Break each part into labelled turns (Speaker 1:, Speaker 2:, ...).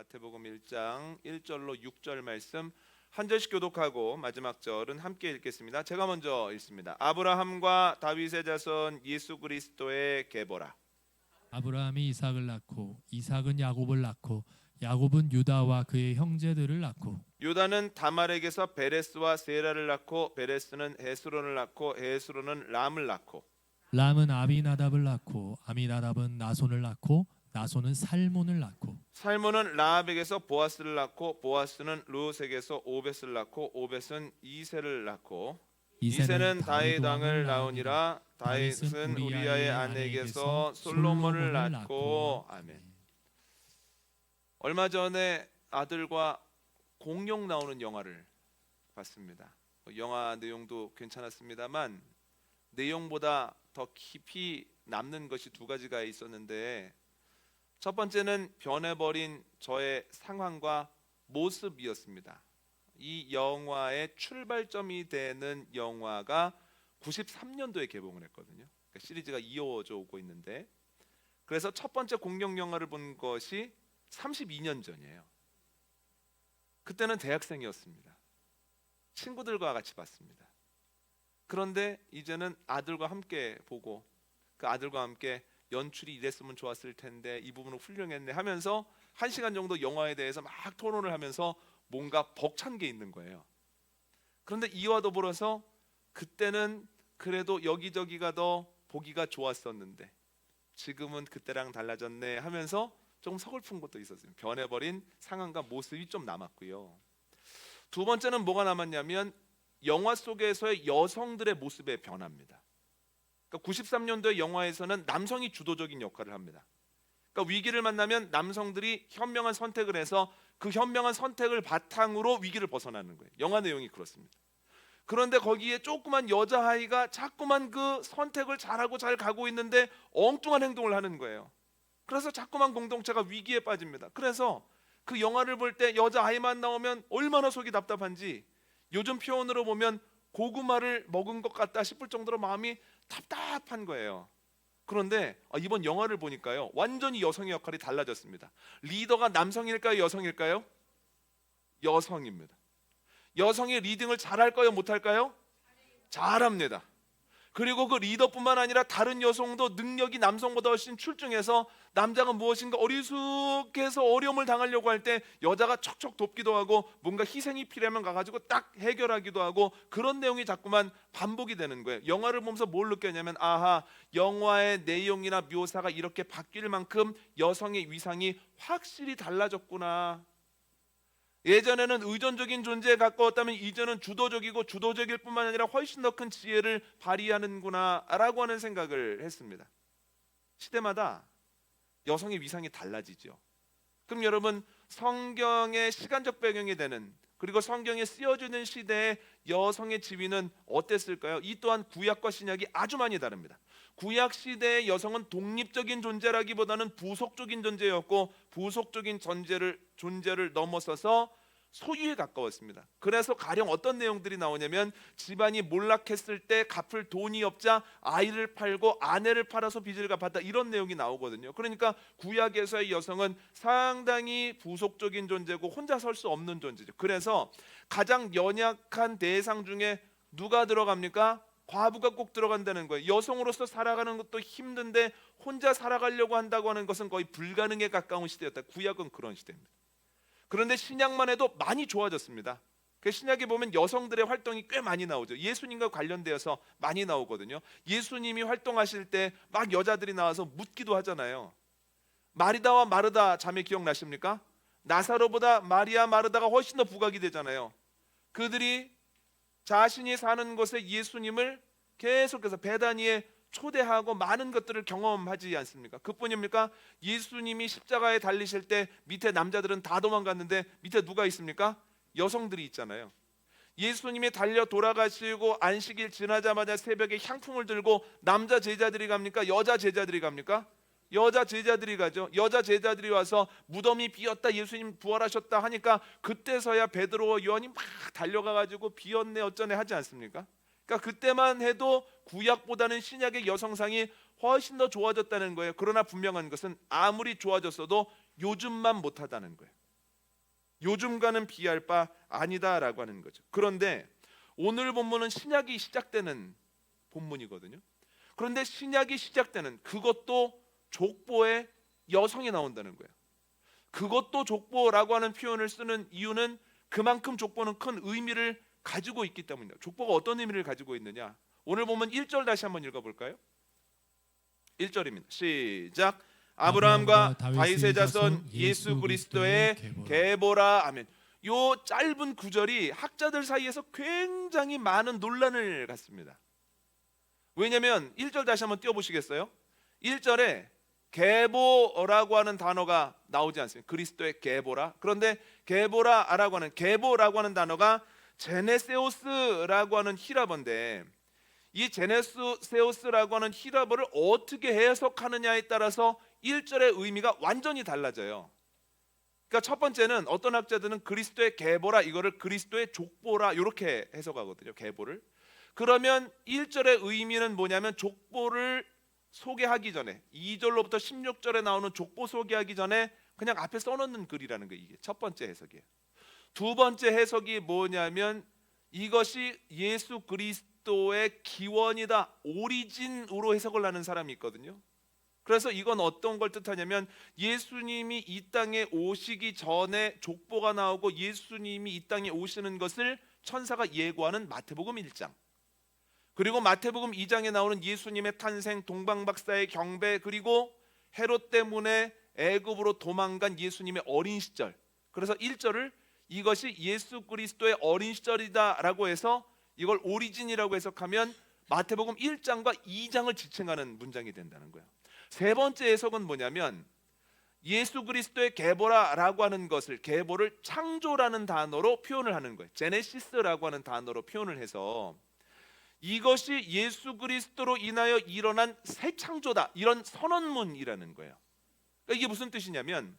Speaker 1: 마태복음 1장 1절로 6절 말씀 한 절씩 교독하고 마지막 절은 함께 읽겠습니다. 제가 먼저 읽습니다. 아브라함과 다윗의 자손 예수 그리스도의 계보라.
Speaker 2: 아브라함이 이삭을 낳고 이삭은 야곱을 낳고 야곱은 유다와 그의 형제들을 낳고
Speaker 1: 유다는 다말에게서 베레스와 세라를 낳고 베레스는 헤스론을 낳고 헤스론은 람을 낳고
Speaker 2: 람은 아비나답을 낳고 아미나답은 나손을 낳고 나손은 살몬을 낳고
Speaker 1: 살몬은 라합에게서 보아스를 낳고 보아스는 루옷에게서 오벳을 낳고 오벳은 이새를 낳고 이새는 다윗 왕을 낳으니라. 다윗은 우리아의 아내에게서 솔로몬을 낳고 아멘. 얼마 전에 아들과 공룡 나오는 영화를 봤습니다. 영화 내용도 괜찮았습니다만 내용보다 더 깊이 남는 것이 두 가지가 있었는데, 첫 번째는 변해버린 저의 상황과 모습이었습니다. 이 영화의 출발점이 되는 영화가 93년도에 개봉을 했거든요. 그러니까 시리즈가 이어져 오고 있는데, 그래서 첫 번째 공룡 영화를 본 것이 32년 전이에요. 그때는 대학생이었습니다. 친구들과 같이 봤습니다. 그런데 이제는 아들과 함께 보고 그 아들과 함께 연출이 이랬으면 좋았을 텐데 이 부분은 훌륭했네 하면서 1시간 정도 영화에 대해서 막 토론을 하면서 뭔가 벅찬 게 있는 거예요. 그런데 이와 더불어서 그때는 그래도 여기저기가 더 보기가 좋았었는데 지금은 그때랑 달라졌네 하면서 조금 서글픈 것도 있었어요. 변해버린 상황과 모습이 좀 남았고요. 두 번째는 뭐가 남았냐면 영화 속에서의 여성들의 모습의 변화입니다. 그러니까 93년도의 영화에서는 남성이 주도적인 역할을 합니다. 그러니까 위기를 만나면 남성들이 현명한 선택을 해서 그 현명한 선택을 바탕으로 위기를 벗어나는 거예요. 영화 내용이 그렇습니다. 그런데 거기에 조그만 여자아이가 자꾸만 그 선택을 잘하고 잘 가고 있는데 엉뚱한 행동을 하는 거예요. 그래서 자꾸만 공동체가 위기에 빠집니다. 그래서 그 영화를 볼 때 여자아이만 나오면 얼마나 속이 답답한지, 요즘 표현으로 보면 고구마를 먹은 것 같다 싶을 정도로 마음이 답답한 거예요. 그런데 이번 영화를 보니까요, 완전히 여성의 역할이 달라졌습니다. 리더가 남성일까요, 여성일까요? 여성입니다. 여성이 리딩을 잘할까요, 못할까요? 잘합니다. 그리고 그 리더뿐만 아니라 다른 여성도 능력이 남성보다 훨씬 출중해서 남자가 무엇인가 어리숙해서 어려움을 당하려고 할 때 여자가 척척 돕기도 하고 뭔가 희생이 필요하면 가가지고 딱 해결하기도 하고, 그런 내용이 자꾸만 반복이 되는 거예요. 영화를 보면서 뭘 느꼈냐면, 아하, 영화의 내용이나 묘사가 이렇게 바뀔 만큼 여성의 위상이 확실히 달라졌구나. 예전에는 의존적인 존재에 가까웠다면 이제는 주도적이고 주도적일 뿐만 아니라 훨씬 더 큰 지혜를 발휘하는구나 라고 하는 생각을 했습니다. 시대마다 여성의 위상이 달라지죠. 그럼 여러분, 성경의 시간적 배경이 되는, 그리고 성경에 쓰여지는 시대의 여성의 지위는 어땠을까요? 이 또한 구약과 신약이 아주 많이 다릅니다. 구약 시대의 여성은 독립적인 존재라기보다는 부속적인 존재였고, 부속적인 존재를 넘어서서 소유에 가까웠습니다. 그래서 가령 어떤 내용들이 나오냐면, 집안이 몰락했을 때 갚을 돈이 없자 아이를 팔고 아내를 팔아서 빚을 갚았다, 이런 내용이 나오거든요. 그러니까 구약에서의 여성은 상당히 부속적인 존재고 혼자 설 수 없는 존재죠. 그래서 가장 연약한 대상 중에 누가 들어갑니까? 과부가 꼭 들어간다는 거예요. 여성으로서 살아가는 것도 힘든데 혼자 살아가려고 한다고 하는 것은 거의 불가능에 가까운 시대였다. 구약은 그런 시대입니다. 그런데 신약만 해도 많이 좋아졌습니다. 그 신약에 보면 여성들의 활동이 꽤 많이 나오죠. 예수님과 관련되어서 많이 나오거든요. 예수님이 활동하실 때 막 여자들이 나와서 묻기도 하잖아요. 마리다와 마르다 자매 기억나십니까? 나사로보다 마리아 마르다가 훨씬 더 부각이 되잖아요. 그들이 자신이 사는 곳에 예수님을 계속해서 베다니에 초대하고 많은 것들을 경험하지 않습니까? 그뿐입니까? 예수님이 십자가에 달리실 때 밑에 남자들은 다 도망갔는데 밑에 누가 있습니까? 여성들이 있잖아요. 예수님이 달려 돌아가시고 안식일 지나자마자 새벽에 향품을 들고 남자 제자들이 갑니까? 여자 제자들이 갑니까? 여자 제자들이 가죠. 여자 제자들이 와서 무덤이 비었다, 예수님 부활하셨다 하니까 그때서야 베드로와 요한이 막 달려가가지고 비었네 어쩌네 하지 않습니까? 그러니까 그때만 해도 구약보다는 신약의 여성상이 훨씬 더 좋아졌다는 거예요. 그러나 분명한 것은 아무리 좋아졌어도 요즘만 못하다는 거예요. 요즘과는 비할 바 아니다라고 하는 거죠. 그런데 오늘 본문은 신약이 시작되는 본문이거든요. 그런데 신약이 시작되는 그것도 족보에 여성이 나온다는 거예요. 그것도 족보라고 하는 표현을 쓰는 이유는 그만큼 족보는 큰 의미를 가지고 있기 때문입니다. 족보가 어떤 의미를 가지고 있느냐? 오늘 보면 1절 다시 한번 읽어볼까요? 1절입니다. 시작. 아브라함과 다윗의 자손 예수 그리스도의 계보라. 아멘. 요 짧은 구절이 학자들 사이에서 굉장히 많은 논란을 갖습니다. 왜냐하면 1절 다시 한번 띄워보시겠어요? 1절에 계보라고 하는 단어가 나오지 않습니까? 그리스도의 계보라. 그런데 계보라라고 하는 단어가 제네세오스라고 하는 히라버인데, 이 제네세오스라고 하는 히라버를 어떻게 해석하느냐에 따라서 1절의 의미가 완전히 달라져요. 그러니까 첫 번째는 어떤 학자들은 그리스도의 계보라, 이거를 그리스도의 족보라 이렇게 해석하거든요. 계보를. 그러면 1절의 의미는 뭐냐면 족보를 소개하기 전에, 2절로부터 16절에 나오는 족보 소개하기 전에 그냥 앞에 써놓는 글이라는 거예요. 이게 첫 번째 해석이에요. 두 번째 해석이 뭐냐면 이것이 예수 그리스도의 기원이다, 오리진으로 해석을 하는 사람이 있거든요. 그래서 이건 어떤 걸 뜻하냐면 예수님이 이 땅에 오시기 전에 족보가 나오고 예수님이 이 땅에 오시는 것을 천사가 예고하는 마태복음 1장, 그리고 마태복음 2장에 나오는 예수님의 탄생, 동방박사의 경배, 그리고 헤롯 때문에 애굽으로 도망간 예수님의 어린 시절. 그래서 1절을 이것이 예수 그리스도의 어린 시절이다라고 해서 이걸 오리진이라고 해석하면 마태복음 1장과 2장을 지칭하는 문장이 된다는 거예요. 세 번째 해석은 뭐냐면 예수 그리스도의 계보라라고 하는 것을, 계보를 창조라는 단어로 표현을 하는 거예요. 제네시스라고 하는 단어로 표현을 해서 이것이 예수 그리스도로 인하여 일어난 새 창조다, 이런 선언문이라는 거예요. 그러니까 이게 무슨 뜻이냐면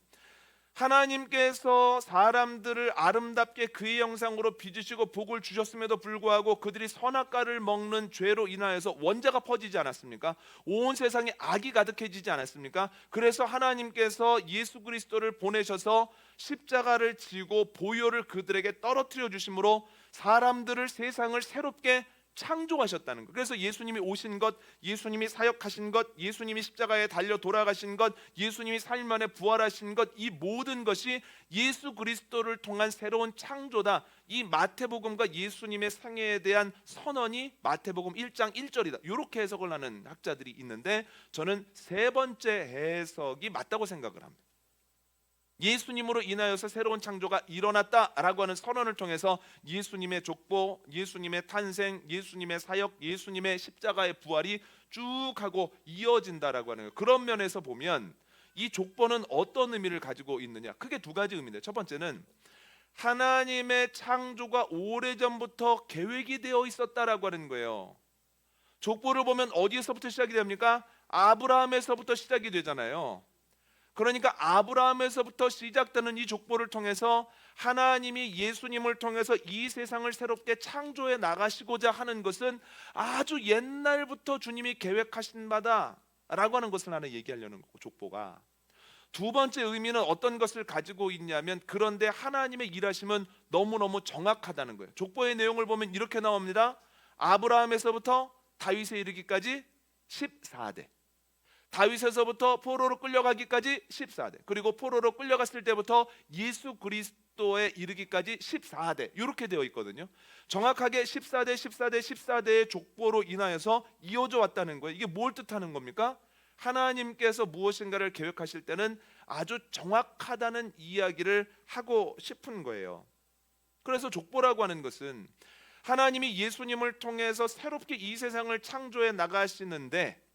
Speaker 1: 하나님께서 사람들을 아름답게 그의 형상으로 빚으시고 복을 주셨음에도 불구하고 그들이 선악과를 먹는 죄로 인하여서 원죄가 퍼지지 않았습니까? 온 세상에 악이 가득해지지 않았습니까? 그래서 하나님께서 예수 그리스도를 보내셔서 십자가를 지고 보혈을 그들에게 떨어뜨려 주심으로 사람들을, 세상을 새롭게 창조하셨다는 것. 그래서 예수님이 오신 것, 예수님이 사역하신 것, 예수님이 십자가에 달려 돌아가신 것, 예수님이 3일 만에 부활하신 것, 이 모든 것이 예수 그리스도를 통한 새로운 창조다. 이 마태복음과 예수님의 생애에 대한 선언이 마태복음 1장 1절이다. 이렇게 해석을 하는 학자들이 있는데 저는 세 번째 해석이 맞다고 생각을 합니다. 예수님으로 인하여서 새로운 창조가 일어났다라고 하는 선언을 통해서 예수님의 족보, 예수님의 탄생, 예수님의 사역, 예수님의 십자가의 부활이 쭉 하고 이어진다라고 하는 거예요. 그런 면에서 보면 이 족보는 어떤 의미를 가지고 있느냐? 크게 두 가지 의미인데, 첫 번째는 하나님의 창조가 오래전부터 계획이 되어 있었다라고 하는 거예요. 족보를 보면 어디에서부터 시작이 됩니까? 아브라함에서부터 시작이 되잖아요. 그러니까 아브라함에서부터 시작되는 이 족보를 통해서 하나님이 예수님을 통해서 이 세상을 새롭게 창조해 나가시고자 하는 것은 아주 옛날부터 주님이 계획하신 바다라고 하는 것을 하나 얘기하려는 거고, 족보가. 두 번째 의미는 어떤 것을 가지고 있냐면, 그런데 하나님의 일하심은 너무너무 정확하다는 거예요. 족보의 내용을 보면 이렇게 나옵니다. 아브라함에서부터 다윗에 이르기까지 14대, 다윗에서부터 포로로 끌려가기까지 14대, 그리고 포로로 끌려갔을 때부터 예수 그리스도에 이르기까지 14대, 이렇게 되어 있거든요. 정확하게 14대, 14대, 14대의 족보로 인하여서 이어져 왔다는 거예요. 이게 뭘 뜻하는 겁니까? 하나님께서 무엇인가를 계획하실 때는 아주 정확하다는 이야기를 하고 싶은 거예요. 그래서 족보라고 하는 것은 하나님이 예수님을 통해서 새롭게 이 세상을 창조해 나가시는데,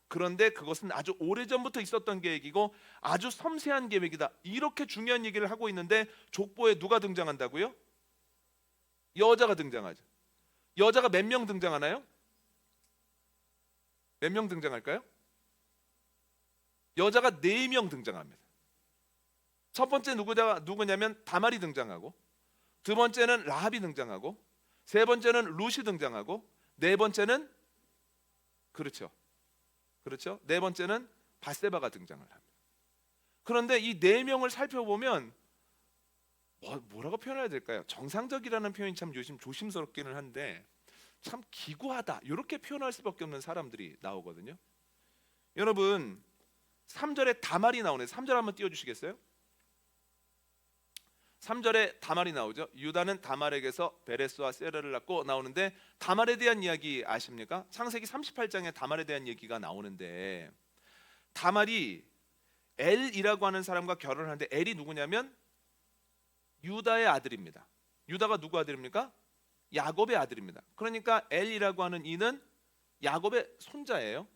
Speaker 1: 그런데 그것은 아주 오래전부터 있었던 계획이고 아주 섬세한 계획이다, 이렇게 중요한 얘기를 하고 있는데, 족보에 누가 등장한다고요? 여자가 등장하죠. 여자가 몇 명 등장하나요? 몇 명 등장할까요? 여자가 4명 등장합니다. 첫 번째 누구냐면 다말이 등장하고, 두 번째는 라합이 등장하고, 세 번째는 룻이 등장하고, 네 번째는 그렇죠. 네 번째는 밧세바가 등장을 합니다. 그런데 이 4명을 살펴보면 뭐라고 표현해야 될까요? 정상적이라는 표현이 참 요즘 조심스럽기는 한데 참 기구하다 이렇게 표현할 수밖에 없는 사람들이 나오거든요. 여러분 3절에 다말이 나오네. 3절 한번 띄워주시겠어요? 3절에 다말이 나오죠. 유다는 다말에게서 베레스와 세라를 낳고 나오는데 다말에 대한 이야기 아십니까? 창세기 38장에 다말에 대한 얘기가 나오는데 다말이 엘이라고 하는 사람과 결혼을 하는데 엘이 누구냐면 유다의 아들입니다. 유다가 누구 아들입니까? 야곱의 아들입니다. 그러니까 엘이라고 하는 이는 야곱의 손자예요.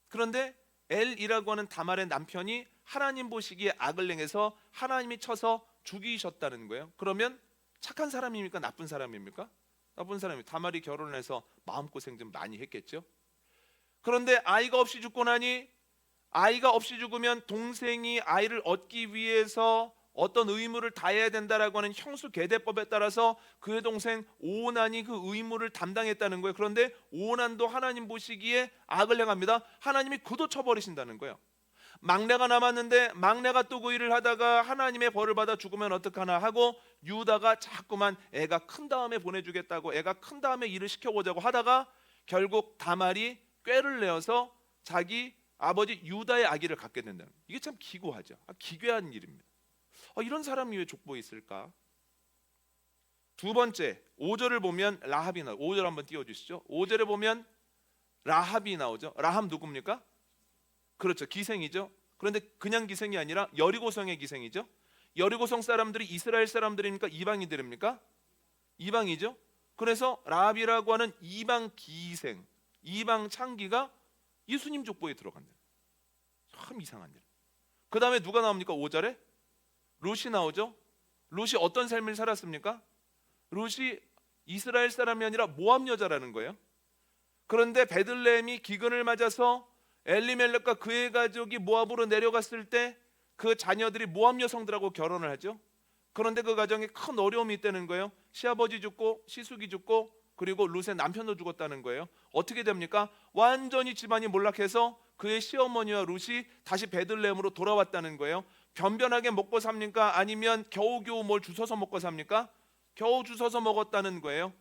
Speaker 1: 그런데 엘이라고 하는 다말의 남편이 하나님 보시기에 악을 행해서 하나님이 쳐서 죽이셨다는 거예요. 그러면 착한 사람입니까? 나쁜 사람입니까? 나쁜 사람이. 다말이 결혼을 해서 마음고생 좀 많이 했겠죠. 그런데 아이가 없이 죽고 나니 아이가 없이 죽으면 동생이 아이를 얻기 위해서 어떤 의무를 다해야 된다라고 하는 형수 계대법에 따라서 그의 동생 오난이 그 의무를 담당했다는 거예요. 그런데 오난도 하나님 보시기에 악을 행합니다. 하나님이 그도 쳐버리신다는 거예요. 막내가 남았는데 막내가 또 그 일을 하다가 하나님의 벌을 받아 죽으면 어떡하나 하고 유다가 자꾸만 애가 큰 다음에 보내주겠다고 애가 큰 다음에 일을 시켜보자고 하다가 결국 다말이 꾀를 내어서 자기 아버지 유다의 아기를 갖게 된다는 거예요. 이게 참 기구하죠. 기괴한 일입니다. 이런 사람이 왜 족보에 있을까? 두 번째 5절을 보면 라합이 나오죠. 5절 한번 띄워주시죠. 5절에 보면 라합이 나오죠. 라합 누굽니까? 그렇죠, 기생이죠. 그런데 그냥 기생이 아니라 여리고성의 기생이죠. 여리고성 사람들이 이스라엘 사람들입니까? 이방인들입니까? 이방이죠. 그래서 라합이라고 하는 이방 기생, 이방 창기가 예수님 족보에 들어간다. 참 이상한 일. 그 다음에 누가 나옵니까? 5절에 롯이 나오죠. 롯이 어떤 삶을 살았습니까? 롯이 이스라엘 사람이 아니라 모압 여자라는 거예요. 그런데 베들레헴이 기근을 맞아서 엘리멜렉과 그의 가족이 모압으로 내려갔을 때 그 자녀들이 모압 여성들하고 결혼을 하죠. 그런데 그 가정에 큰 어려움이 있다는 거예요. 시아버지 죽고 시숙이 죽고 그리고 롯의 남편도 죽었다는 거예요. 어떻게 됩니까? 완전히 집안이 몰락해서 그의 시어머니와 롯이 다시 베들레헴으로 돌아왔다는 거예요. 변변하게 먹고 삽니까? 아니면 겨우겨우 뭘 주워서 먹고 삽니까? 겨우 주워서 먹었다는 거예요.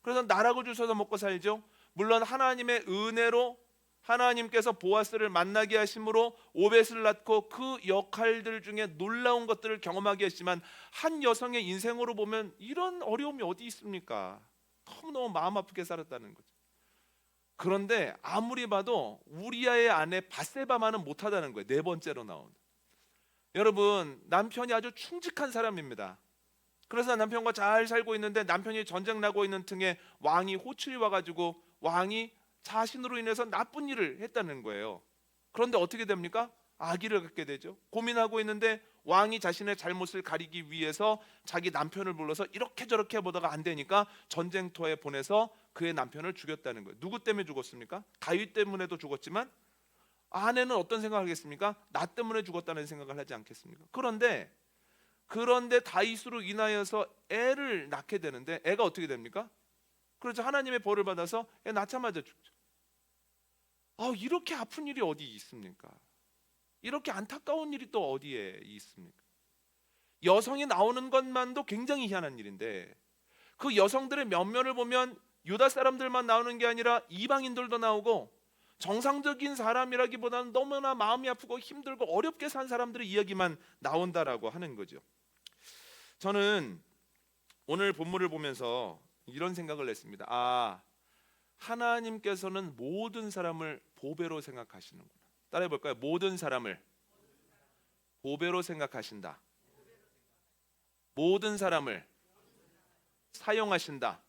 Speaker 1: 그래서 나락을 주워서 먹고 살죠. 물론 하나님의 은혜로 하나님께서 보아스를 만나게 하심으로 오벳을 낳고 그 역할들 중에 놀라운 것들을 경험하게 했지만 한 여성의 인생으로 보면 이런 어려움이 어디 있습니까? 너무너무 마음 아프게 살았다는 거죠. 그런데 아무리 봐도 우리아의 아내 밧세바만은 못하다는 거예요. 네 번째로 나온. 여러분 남편이 아주 충직한 사람입니다. 그래서 남편과 잘 살고 있는데 남편이 전쟁 나고 있는 틈에 왕이 호출이 와가지고 왕이 자신으로 인해서 나쁜 일을 했다는 거예요. 그런데 어떻게 됩니까? 아기를 갖게 되죠. 고민하고 있는데 왕이 자신의 잘못을 가리기 위해서 자기 남편을 불러서 이렇게 저렇게 보다가 안 되니까 전쟁터에 보내서 그의 남편을 죽였다는 거예요. 누구 때문에 죽었습니까? 다윗 때문에도 죽었지만 아내는 어떤 생각을 하겠습니까? 나 때문에 죽었다는 생각을 하지 않겠습니까? 그런데 다윗으로 인하여서 애를 낳게 되는데 애가 어떻게 됩니까? 그래서 하나님의 벌을 받아서 애 낳자마자 죽죠. 이렇게 아픈 일이 어디 있습니까? 이렇게 안타까운 일이 또 어디에 있습니까? 여성이 나오는 것만도 굉장히 희한한 일인데 그 여성들의 면면을 보면 유다 사람들만 나오는 게 아니라 이방인들도 나오고 정상적인 사람이라기보다는 너무나 마음이 아프고 힘들고 어렵게 산 사람들의 이야기만 나온다라고 하는 거죠. 저는 오늘 본문을 보면서 이런 생각을 했습니다. 하나님께서는 모든 사람을 보배로 생각하시는구나. 따라해 볼까요? 모든 사람을 보배로 생각하신다. 모든 사람을 사용하신다.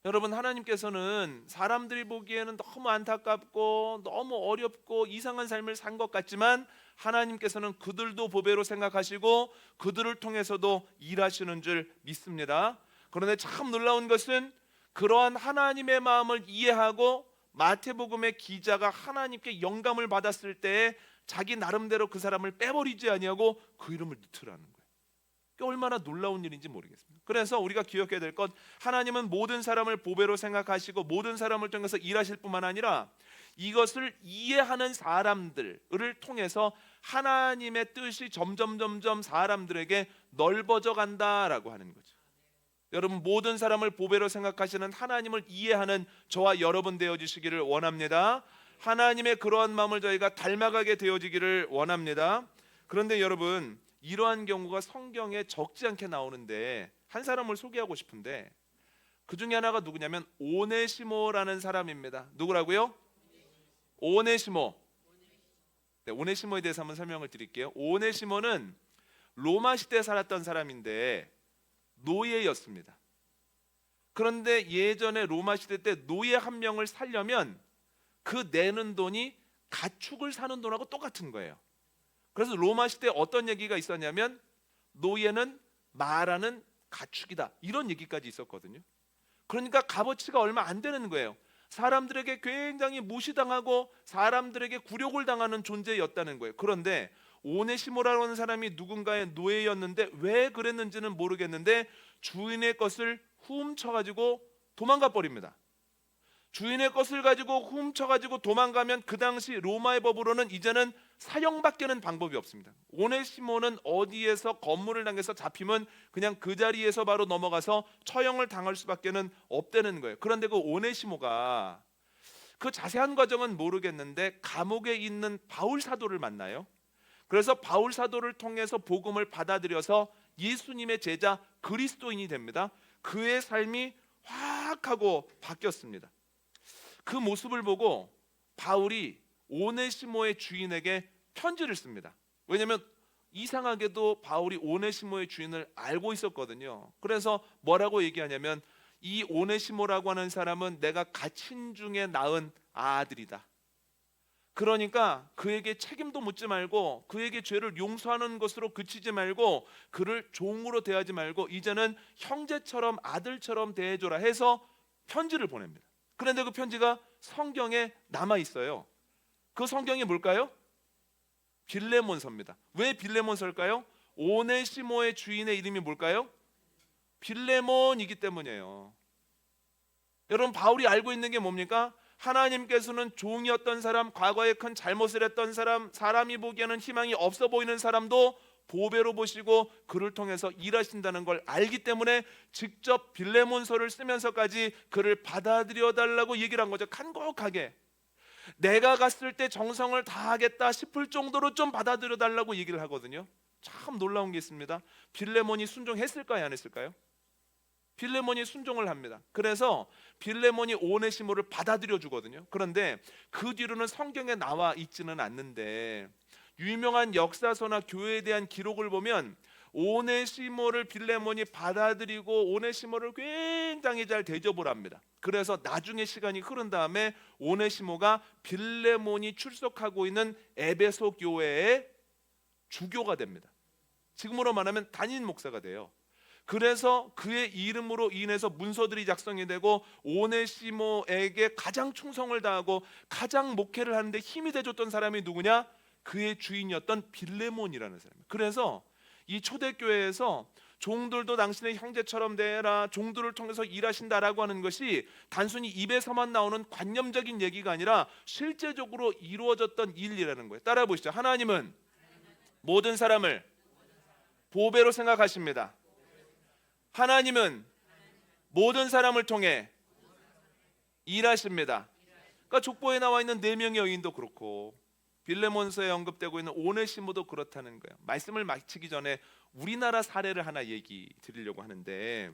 Speaker 1: 여러분 하나님께서는 사람들이 보기에는 너무 안타깝고 너무 어렵고 이상한 삶을 산 것 같지만 하나님께서는 그들도 보배로 생각하시고 그들을 통해서도 일하시는 줄 믿습니다. 그런데 참 놀라운 것은 그러한 하나님의 마음을 이해하고 마태복음의 기자가 하나님께 영감을 받았을 때 자기 나름대로 그 사람을 빼버리지 아니하고 그 이름을 넣더라는 거예요. 얼마나 놀라운 일인지 모르겠습니다. 그래서 우리가 기억해야 될 것, 하나님은 모든 사람을 보배로 생각하시고 모든 사람을 통해서 일하실 뿐만 아니라 이것을 이해하는 사람들을 통해서 하나님의 뜻이 점점 사람들에게 넓어져 간다라고 하는 거죠. 여러분, 모든 사람을 보배로 생각하시는 하나님을 이해하는 저와 여러분 되어주시기를 원합니다. 하나님의 그러한 마음을 저희가 닮아가게 되어지기를 원합니다. 그런데 여러분, 이러한 경우가 성경에 적지 않게 나오는데 한 사람을 소개하고 싶은데 그 중에 하나가 누구냐면 오네시모라는 사람입니다. 누구라고요? 오네시모. 네, 오네시모에 대해서 한번 설명을 드릴게요. 오네시모는 로마 시대에 살았던 사람인데 노예였습니다. 그런데 예전에 로마 시대 때 노예 한 명을 살려면 그 내는 돈이 가축을 사는 돈하고 똑같은 거예요. 그래서 로마 시대에 어떤 얘기가 있었냐면 노예는 말하는 가축이다, 이런 얘기까지 있었거든요. 그러니까 값어치가 얼마 안 되는 거예요. 사람들에게 굉장히 무시당하고 사람들에게 굴욕을 당하는 존재였다는 거예요. 그런데 오네시모라는 사람이 누군가의 노예였는데 왜 그랬는지는 모르겠는데 주인의 것을 훔쳐가지고 도망가 버립니다. 주인의 것을 가지고 훔쳐가지고 도망가면 그 당시 로마의 법으로는 이제는 사형밖에는 방법이 없습니다. 오네시모는 어디에서 건물을 당해서 잡히면 그냥 그 자리에서 바로 넘어가서 처형을 당할 수밖에는 없다는 거예요. 그런데 그 오네시모가 그 자세한 과정은 모르겠는데 감옥에 있는 바울 사도를 만나요. 그래서 바울 사도를 통해서 복음을 받아들여서 예수님의 제자 그리스도인이 됩니다. 그의 삶이 확 하고 바뀌었습니다. 그 모습을 보고 바울이 오네시모의 주인에게 편지를 씁니다. 왜냐하면 이상하게도 바울이 오네시모의 주인을 알고 있었거든요. 그래서 뭐라고 얘기하냐면 이 오네시모라고 하는 사람은 내가 갇힌 중에 낳은 아들이다. 그러니까 그에게 책임도 묻지 말고 그에게 죄를 용서하는 것으로 그치지 말고 그를 종으로 대하지 말고 이제는 형제처럼 아들처럼 대해줘라 해서 편지를 보냅니다. 그런데 그 편지가 성경에 남아 있어요. 그 성경이 뭘까요? 빌레몬서입니다. 왜 빌레몬서일까요? 오네시모의 주인의 이름이 뭘까요? 빌레몬이기 때문이에요. 여러분, 바울이 알고 있는 게 뭡니까? 하나님께서는 종이었던 사람, 과거에 큰 잘못을 했던 사람, 사람이 보기에는 희망이 없어 보이는 사람도 보배로 보시고 그를 통해서 일하신다는 걸 알기 때문에 직접 빌레몬서를 쓰면서까지 그를 받아들여 달라고 얘기를 한 거죠. 간곡하게 내가 갔을 때 정성을 다하겠다 싶을 정도로 좀 받아들여 달라고 얘기를 하거든요. 참 놀라운 게 있습니다. 빌레몬이 순종했을까요, 안 했을까요? 빌레몬이 순종을 합니다. 그래서 빌레몬이 오네시모를 받아들여 주거든요. 그런데 그 뒤로는 성경에 나와 있지는 않는데 유명한 역사서나 교회에 대한 기록을 보면 오네시모를 빌레몬이 받아들이고 오네시모를 굉장히 잘 대접을 합니다. 그래서 나중에 시간이 흐른 다음에 오네시모가 빌레몬이 출석하고 있는 에베소 교회의 주교가 됩니다. 지금으로 말하면 담임 목사가 돼요. 그래서 그의 이름으로 인해서 문서들이 작성이 되고 오네시모에게 가장 충성을 다하고 가장 목회를 하는데 힘이 돼줬던 사람이 누구냐? 그의 주인이었던 빌레몬이라는 사람이에요. 그래서 이 초대교회에서 종들도 당신의 형제처럼 대해라, 종들을 통해서 일하신다라고 하는 것이 단순히 입에서만 나오는 관념적인 얘기가 아니라 실제적으로 이루어졌던 일이라는 거예요. 따라 보시죠. 하나님은 모든 사람을 보배로 생각하십니다. 하나님은 모든 사람을 통해 일하십니다. 그러니까 족보에 나와 있는 4명의 여인도 그렇고 빌레몬서에 언급되고 있는 오네시모도 그렇다는 거예요. 말씀을 마치기 전에 우리나라 사례를 하나 얘기 드리려고 하는데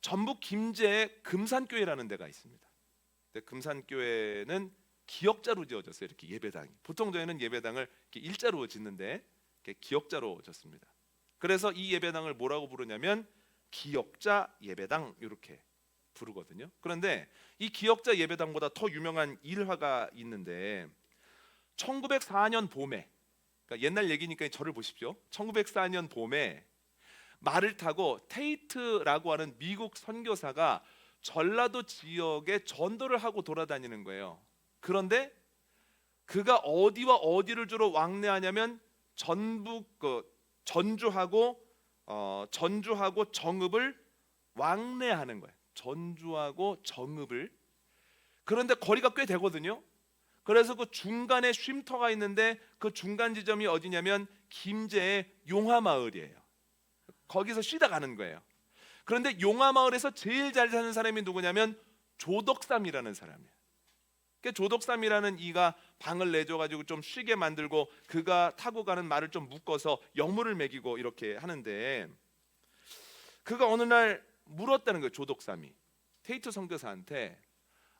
Speaker 1: 전북 김제에 금산교회라는 데가 있습니다. 근데 금산교회는 기역자로 지어졌어요. 이렇게 예배당이. 보통 저희는 예배당을 이렇게 일자로 짓는데 이렇게 기역자로 졌습니다. 그래서 이 예배당을 뭐라고 부르냐면 기역자 예배당 이렇게 부르거든요. 그런데 이 기역자 예배당보다 더 유명한 일화가 있는데 1904년 봄에, 그러니까 옛날 얘기니까 저를 보십시오. 1904년 봄에 말을 타고 테이트라고 하는 미국 선교사가 전라도 지역에 전도를 하고 돌아다니는 거예요. 그런데 그가 어디와 어디를 주로 왕래하냐면 전주하고 정읍을 왕래하는 거예요. 전주하고 정읍을. 그런데 거리가 꽤 되거든요. 그래서 그 중간에 쉼터가 있는데 그 중간 지점이 어디냐면 김제의 용화마을이에요. 거기서 쉬다 가는 거예요. 그런데 용화마을에서 제일 잘 사는 사람이 누구냐면 조덕삼이라는 사람이에요. 그 조덕삼이라는 이가 방을 내줘가지고 좀 쉬게 만들고 그가 타고 가는 말을 좀 묶어서 여물을 먹이고 이렇게 하는데, 그가 어느 날 물었다는 거예요. 조덕삼이 테이트 선교사한테,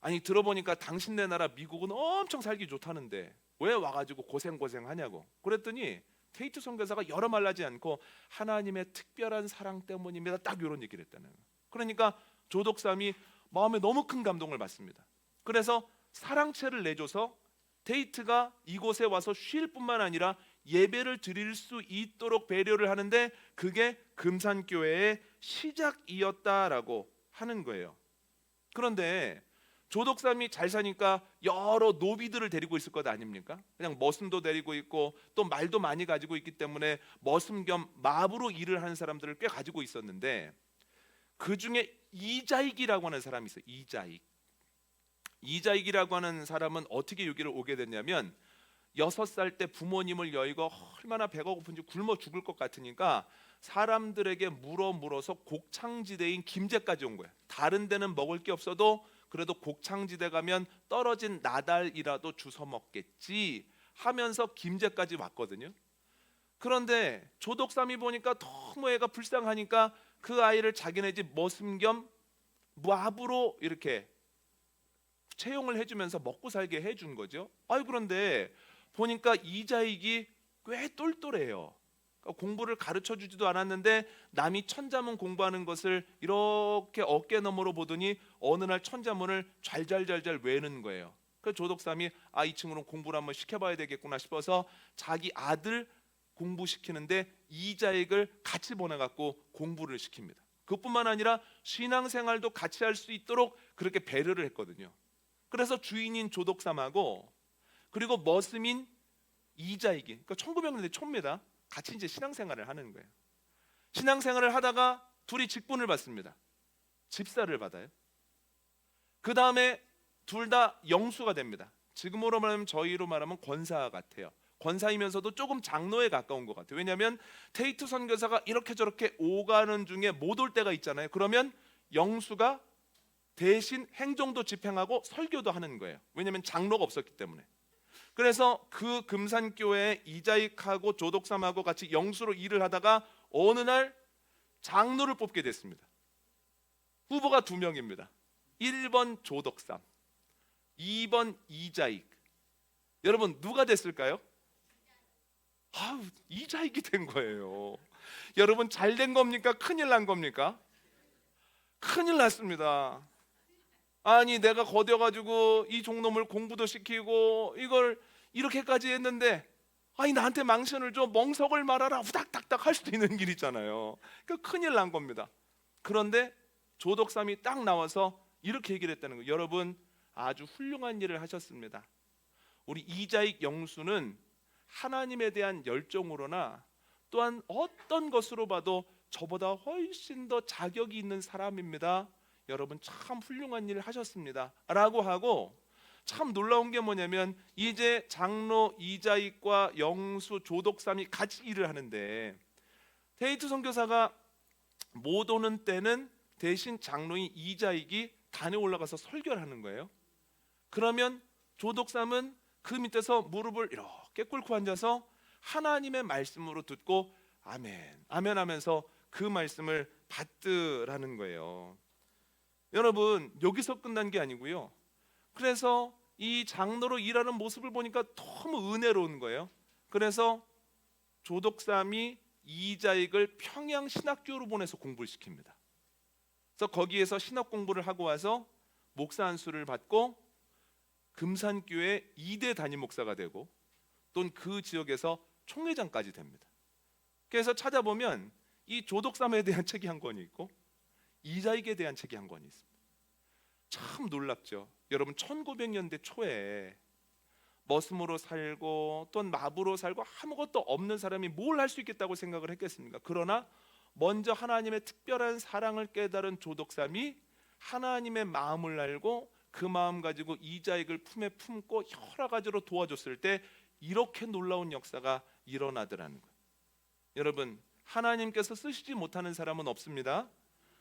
Speaker 1: 아니 들어보니까 당신네 나라 미국은 엄청 살기 좋다는데 왜 와가지고 고생하냐고. 그랬더니 테이트 선교사가 여러 말 하지 않고 하나님의 특별한 사랑 때문입니다, 딱 이런 얘기를 했다는 거예요. 그러니까 조덕삼이 마음에 너무 큰 감동을 받습니다. 그래서 사랑채를 내줘서 테이트가 이곳에 와서 쉴 뿐만 아니라 예배를 드릴 수 있도록 배려를 하는데, 그게 금산교회의 시작이었다라고 하는 거예요. 그런데 조덕삼이 잘 사니까 여러 노비들을 데리고 있을 것 아닙니까? 그냥 머슴도 데리고 있고 또 말도 많이 가지고 있기 때문에 머슴 겸 마부로 일을 하는 사람들을 꽤 가지고 있었는데, 그 중에 이자익이라고 하는 사람이 있어요. 이자익이라고 하는 사람은 어떻게 여기를 오게 됐냐면, 6살 때 부모님을 여의고 얼마나 배가 고픈지 굶어 죽을 것 같으니까 사람들에게 물어서 곡창지대인 김제까지 온 거예요. 다른 데는 먹을 게 없어도 그래도 곡창지대 가면 떨어진 나달이라도 주워 먹겠지 하면서 김제까지 왔거든요. 그런데 조덕삼이 보니까 너무 애가 불쌍하니까 그 아이를 자기네 집 머슴 겸 마부로 이렇게 채용을 해주면서 먹고 살게 해준 거죠. 그런데 보니까 이자익이 꽤 똘똘해요. 그러니까 공부를 가르쳐 주지도 않았는데 남이 천자문 공부하는 것을 이렇게 어깨 너머로 보더니 어느 날 천자문을 잘잘잘잘 외는 거예요. 그래서 조덕삼이 이 친구는 공부를 한번 시켜봐야 되겠구나 싶어서 자기 아들 공부시키는데 이자익을 같이 보내갖고 공부를 시킵니다. 그뿐만 아니라 신앙생활도 같이 할 수 있도록 그렇게 배려를 했거든요. 그래서 주인인 조덕삼하고 그리고 머슴인 이자익이, 그러니까 1900년대 초입니다. 같이 이제 신앙생활을 하는 거예요. 신앙생활을 하다가 둘이 직분을 받습니다. 집사를 받아요. 그 다음에 둘 다 영수가 됩니다. 지금으로 말하면 저희로 말하면 권사 같아요. 권사이면서도 조금 장로에 가까운 것 같아요. 왜냐하면 테이트 선교사가 이렇게 저렇게 오가는 중에 못 올 때가 있잖아요. 그러면 영수가 대신 행정도 집행하고 설교도 하는 거예요. 왜냐하면 장로가 없었기 때문에. 그래서 그 금산교회에 이자익하고 조덕삼하고 같이 영수로 일을 하다가 어느 날 장로를 뽑게 됐습니다. 후보가 2명입니다. 1번 조덕삼, 2번 이자익. 여러분 누가 됐을까요? 이자익이 된 거예요. 여러분 잘 된 겁니까? 큰일 난 겁니까? 큰일 났습니다. 아니 내가 거뎌가지고 이 종놈을 공부도 시키고 이걸 이렇게까지 했는데 나한테 망신을 줘, 멍석을 말아라, 후닥닥닥 할 수도 있는 일이잖아요. 그러니까 큰일 난 겁니다. 그런데 조덕삼이 딱 나와서 이렇게 얘기를 했다는 거예요. 여러분 아주 훌륭한 일을 하셨습니다. 우리 이자익 영수는 하나님에 대한 열정으로나 또한 어떤 것으로 봐도 저보다 훨씬 더 자격이 있는 사람입니다. 여러분 참 훌륭한 일을 하셨습니다 라고 하고, 참 놀라운 게 뭐냐면 이제 장로 이자익과 영수 조덕삼이 같이 일을 하는데 테이트 선교사가 못 오는 때는 대신 장로인 이자익이 단에 올라가서 설교를 하는 거예요. 그러면 조덕삼은 그 밑에서 무릎을 이렇게 꿇고 앉아서 하나님의 말씀으로 듣고 아멘 아멘 하면서 그 말씀을 받으라는 거예요. 여러분 여기서 끝난 게 아니고요. 그래서 이 장로로 일하는 모습을 보니까 너무 은혜로운 거예요. 그래서 조덕삼이 이자익을 평양 신학교로 보내서 공부를 시킵니다. 그래서 거기에서 신학 공부를 하고 와서 목사 안수를 받고 금산교회 2대 담임 목사가 되고 또 그 지역에서 총회장까지 됩니다. 그래서 찾아보면 이 조덕삼에 대한 책이 한 권이 있고 이자익에 대한 책이 한 권이 있습니다. 참 놀랍죠. 여러분 1900년대 초에 머슴으로 살고 또 마부로 살고 아무것도 없는 사람이 뭘 할 수 있겠다고 생각을 했겠습니까? 그러나 먼저 하나님의 특별한 사랑을 깨달은 조덕삼이 하나님의 마음을 알고 그 마음 가지고 이자익을 품에 품고 여러 가지로 도와줬을 때 이렇게 놀라운 역사가 일어나더라는 거예요. 여러분, 하나님께서 쓰시지 못하는 사람은 없습니다.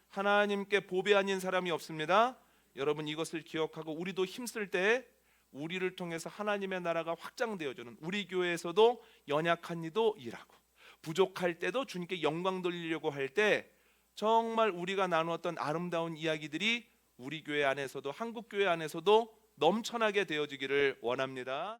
Speaker 1: 하나님께 보배 아닌 사람이 없습니다. 여러분, 이것을 기억하고 우리도 힘쓸 때 우리를 통해서 하나님의 나라가 확장되어주는, 우리 교회에서도 연약한 이도 일하고 부족할 때도 주님께 영광 돌리려고 할 때 정말 우리가 나누었던 아름다운 이야기들이 우리 교회 안에서도, 한국 교회 안에서도 넘쳐나게 되어지기를 원합니다.